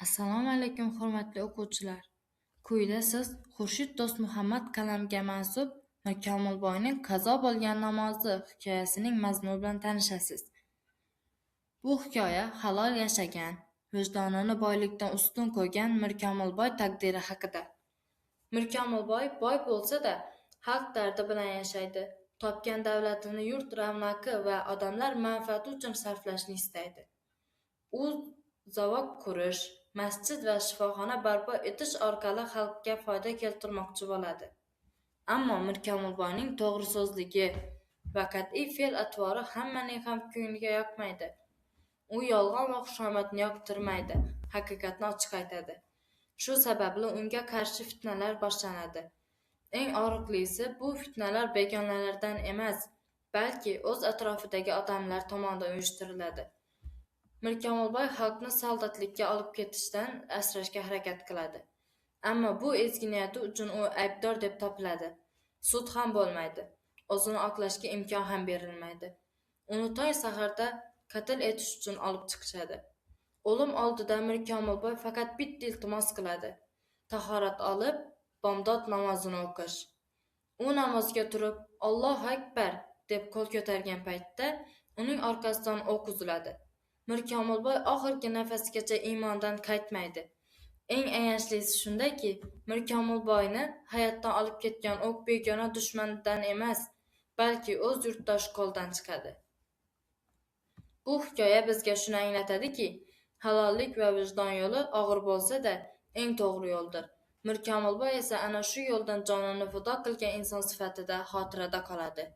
Assalomu alaykum hurmatli o'quvchilar. Quyida siz Xurshid Do'stmuhammad kalamiga mansub Mirkomilboyning Qazo bo'lgan namozi hikoyasining mazmuni bilan tanishasiz. Bu hikoya halol yashagan, vijdonini boylikdan ustun qo'ygan Mirkomilboy taqdiri haqida. Mirkomilboy boy bo'lsa-da, xalq dardi bilan yashaydi. Topgan davlatini yurt ravnaqi va odamlar manfaati uchun sarflashni istaydi. U zavod qurish, masjid va shifoxona barpo etish orqali xalqqa foyda keltirmoqchi bo'ladi. Ammo Mirkomilboyning to'g'ri so'zligi va qat'iy fe'l-atvori hammaning ham ko'ngliga yoqmaydi. U yolg'on va xushomadni yoqtirmaydi, haqiqatni ochiq aytadi. Shu sababli unga qarshi fitnalar boshlanadi. Eng og'riqlisi, bu fitnalar begonalardan emas, balki o'z atrofidagi odamlar tomonidan uyushtiriladi. Mirkomilboy xalqni soldatlikka olib ketishdan asrashga harakat qiladi. Ammo bu ezgu niyati uchun u aybdor deb topiladi. Sud ham bo'lmaydi. O'zini oqlashga imkon ham berilmaydi. Uni tong saharda qatl etish uchun olib chiqishadi. O'lim oldida Mirkomilboy faqat bitta iltimos qiladi: tahorat olib, bomdod namozini o'qish. U namozga turib, Allohu akbar deb qo'l ko'targan paytda uning orqasidan o'q uziladi. Mirkomilboy oxirgi nafasigacha iymondan qaytmaydi. Eng ayanchlisi shundaki, Mirkomilboyni hayotdan olib ketgan o'q begona dushmandan emas, balki o'z yurtdoshi qo'ldan chiqadi. Bu hikoya bizga shuni anglatadiki, halollik va vijdon yo'li og'ir bo'lsa-da, eng to'g'ri yo'ldir. Mirkomilboy esa ana shu yo'ldan jonini fido qilgan inson sifatida xotirada qoladi.